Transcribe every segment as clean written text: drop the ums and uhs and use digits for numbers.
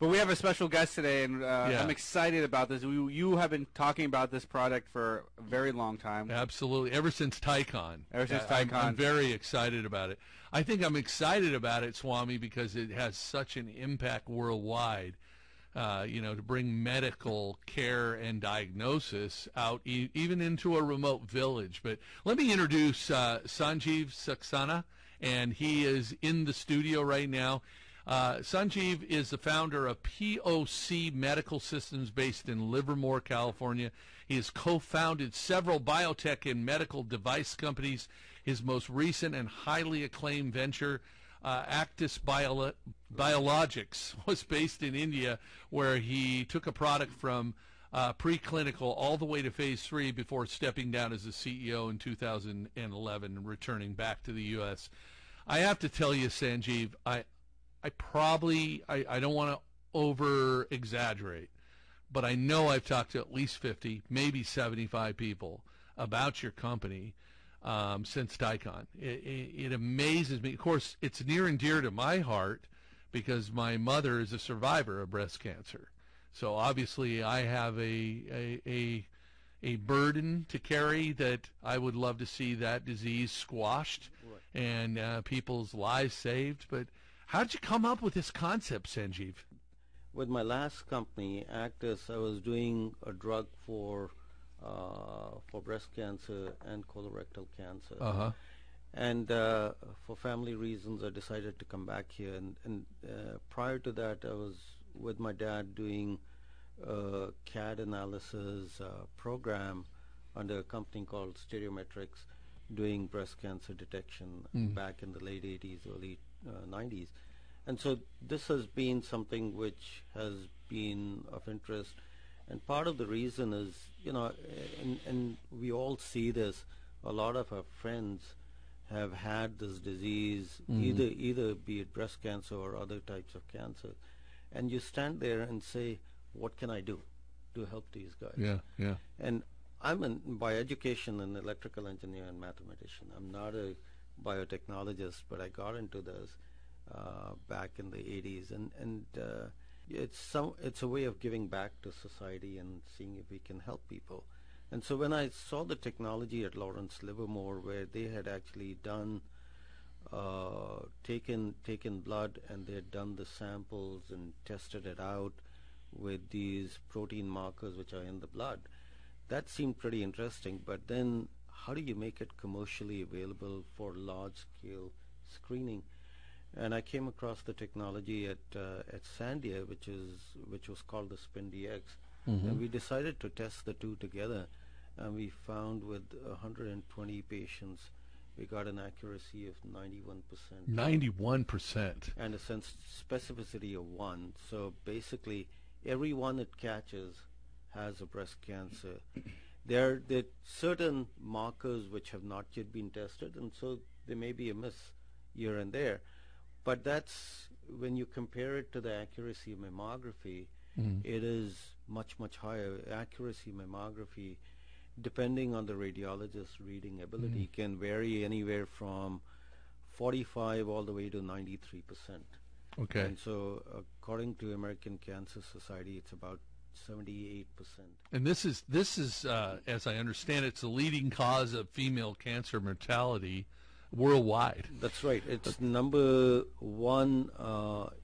But we have a special guest today, and I'm excited about this. You have been talking about this product for a very long time. Absolutely. Ever since TyCon. I'm very excited about it. I think I'm excited about it, Swami, because it has such an impact worldwide. To bring medical care and diagnosis out even into a remote village. But let me introduce Sanjeev Saxena, and he is in the studio right now. Sanjeev is the founder of POC Medical Systems based in Livermore, California. He has co-founded several biotech and medical device companies. His most recent and highly acclaimed venture, Actis Biologics, was based in India, where he took a product from preclinical all the way to phase 3 before stepping down as the CEO in 2011 and returning back to the U.S. I have to tell you, Sanjeev, I don't want to over-exaggerate, but I know I've talked to at least 50, maybe 75 people about your company since TyCon. It amazes me. Of course, it's near and dear to my heart because my mother is a survivor of breast cancer. So obviously I have a burden to carry that I would love to see that disease squashed and people's lives saved. But how did you come up with this concept, Sanjeev? With my last company, Actis, I was doing a drug for breast cancer and colorectal cancer. Uh-huh. And for family reasons, I decided to come back here. And prior to that, I was with my dad doing a CAD analysis program under a company called Stereometrics, doing breast cancer detection back in the late 80s, early 90s. And so this has been something which has been of interest. And part of the reason is, and we all see this, a lot of our friends have had this disease, either be it breast cancer or other types of cancer. And you stand there and say, what can I do to help these guys? Yeah. And I'm by education an electrical engineer and mathematician. I'm not a biotechnologist, but I got into this back in the 80s. And it's a way of giving back to society and seeing if we can help people. And so when I saw the technology at Lawrence Livermore, where they had actually done taken blood and they had done the samples and tested it out with these protein markers which are in the blood, that seemed pretty interesting. But then how do you make it commercially available for large-scale screening? And I came across the technology at Sandia, which was called the SpinDX, and we decided to test the two together. And we found with 120 patients, we got an accuracy of 91%. 91%. And a specificity of 1. So basically, every one it catches has a breast cancer. There are certain markers which have not yet been tested, and so there may be a miss here and there. But that's when you compare it to the accuracy of mammography, it is much, much higher. Accuracy mammography, depending on the radiologist's reading ability, can vary anywhere from 45 all the way to 93%. Okay. And so according to American Cancer Society, it's about 78%. And this is as I understand it, it's the leading cause of female cancer mortality worldwide. That's right. It's number one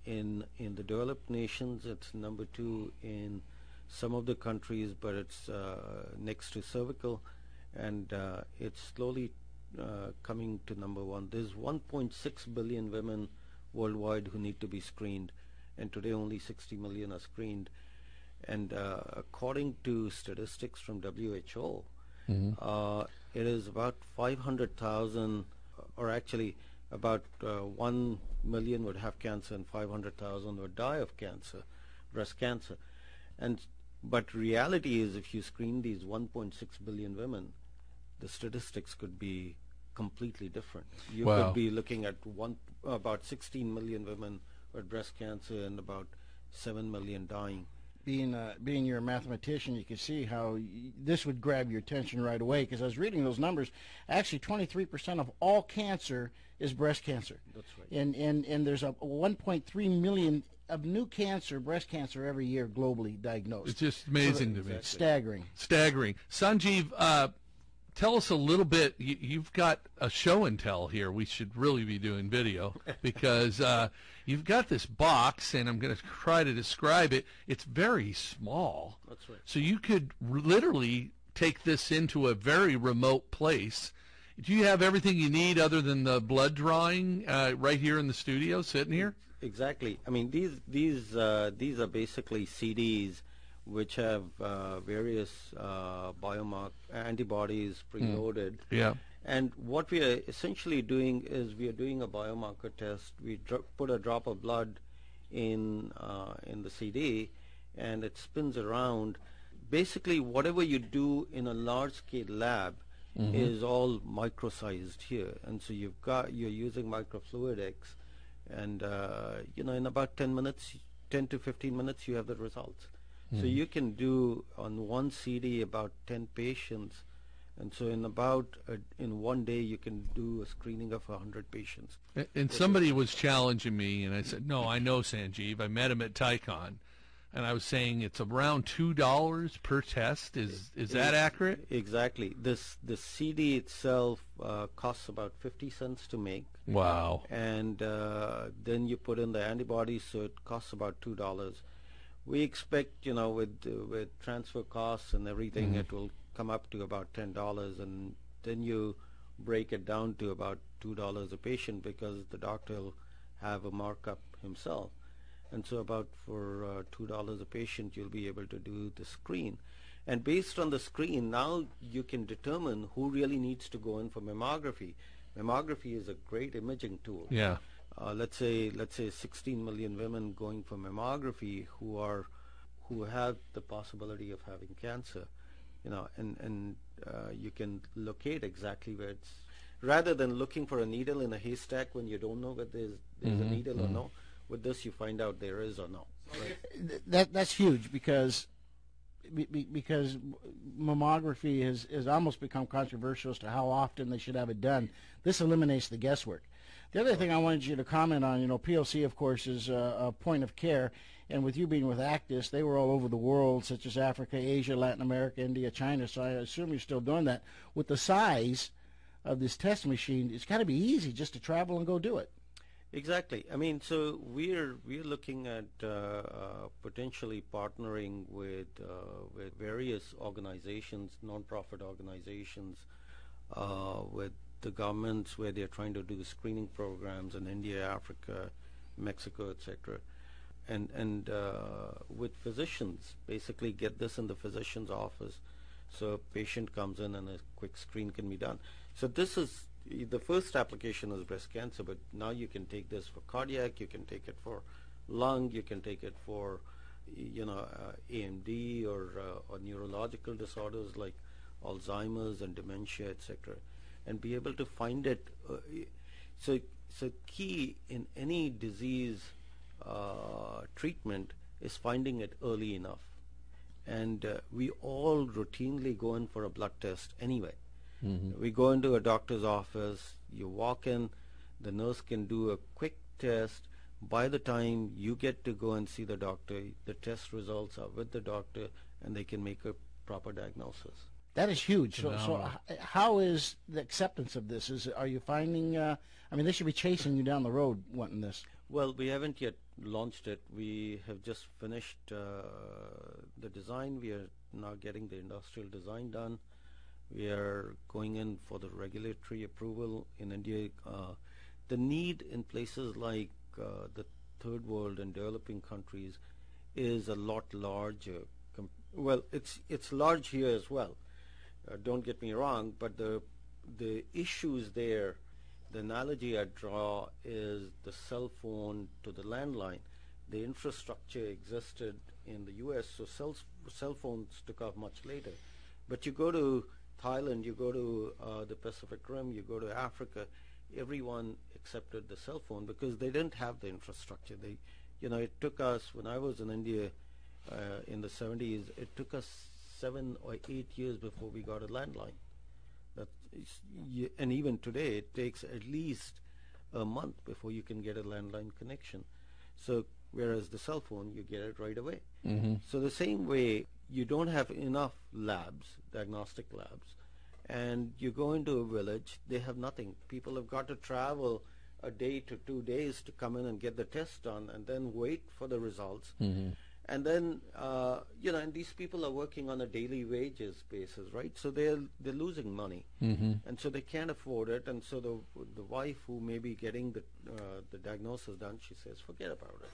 in the developed nations. It's number 2 in some of the countries, but it's next to cervical, and it's slowly coming to number 1. There's 1.6 billion women worldwide who need to be screened, and today only 60 million are screened. And according to statistics from WHO, it is about 500,000, or actually about 1 million would have cancer and 500,000 would die of cancer, breast cancer. But reality is, if you screen these 1.6 billion women, the statistics could be completely different. You could be looking at about 16 million women with breast cancer and about 7 million dying. Being you're a mathematician, you can see how this would grab your attention right away, because I was reading those numbers. Actually, 23% of all cancer is breast cancer. That's right. And there's a 1.3 million of new cancer, breast cancer, every year globally diagnosed. It's just amazing to me. Staggering. Staggering. Sanjeev, tell us a little bit. You've got a show and tell here. We should really be doing video because you've got this box, and I'm going to try to describe it. It's very small. That's right. So you could literally take this into a very remote place. Do you have everything you need other than the blood drawing right here in the studio, sitting here? Exactly. I mean, these are basically CDs which have various antibodies preloaded. Yeah. And what we are essentially doing is we are doing a biomarker test. We put a drop of blood in the CD, and it spins around. Basically, whatever you do in a large-scale lab is all micro-sized here, and so you're using microfluidics, and in about 10 to 15 minutes, you have the results. So you can do on one CD about 10 patients, and so in one day you can do a screening of 100 patients. And somebody was challenging me, and I said, "No, I know Sanjeev. I met him at Tycon." And I was saying it's around $2 per test. Is that accurate? Exactly. The CD itself costs about 50 cents to make. Wow. And then you put in the antibodies, so it costs about $2. We expect, with transfer costs and everything, it will come up to about $10, and then you break it down to about $2 a patient because the doctor will have a markup himself. And so for $2 a patient, you'll be able to do the screen. And based on the screen, now you can determine who really needs to go in for mammography. Mammography is a great imaging tool. Yeah. Let's say 16 million women going for mammography who have the possibility of having cancer, and you can locate exactly where it's, rather than looking for a needle in a haystack when you don't know whether there's a needle or no. With this, you find out there is or no. Right? That's huge because mammography has almost become controversial as to how often they should have it done. This eliminates the guesswork. The other thing I wanted you to comment on, POC, of course, is a point of care. And with you being with Actis, they were all over the world, such as Africa, Asia, Latin America, India, China. So I assume you're still doing that. With the size of this test machine, it's got to be easy just to travel and go do it. Exactly. I mean, so we're looking at potentially partnering with various organizations, nonprofit organizations, with the governments where they're trying to do screening programs in India, Africa, Mexico, etc. And with physicians, basically get this in the physician's office, so a patient comes in and a quick screen can be done. So this is the first application is breast cancer, but now you can take this for cardiac, you can take it for lung, you can take it for AMD or neurological disorders like Alzheimer's and dementia, etc., and be able to find it. So key in any disease treatment is finding it early enough, and we all routinely go in for a blood test anyway. We go into a doctor's office, you walk in, the nurse can do a quick test. By the time you get to go and see the doctor, the test results are with the doctor, and they can make a proper diagnosis. That is huge. So how is the acceptance of this? Are you finding, they should be chasing you down the road wanting this. Well, we haven't yet launched it. We have just finished the design. We are now getting the industrial design done. We are going in for the regulatory approval in India. The need in places like the third world and developing countries is a lot larger. Well, it's large here as well. Don't get me wrong, but the issues there, the analogy I draw is the cell phone to the landline. The infrastructure existed in the U.S., so cell phones took off much later. But you go to Thailand, you go to the Pacific Rim, you go to Africa, everyone accepted the cell phone because they didn't have the infrastructure. It took us, when I was in India in the 70s, it took us 7 or 8 years before we got a landline. And even today, it takes at least a month before you can get a landline connection. So whereas the cell phone, you get it right away. So the same way, you don't have enough labs, diagnostic labs, and you go into a village, they have nothing. People have got to travel a day to 2 days to come in and get the test done and then wait for the results. And then, and these people are working on a daily wages basis, right? So they're losing money. And so they can't afford it. And so the wife who may be getting the diagnosis done, she says, forget about it.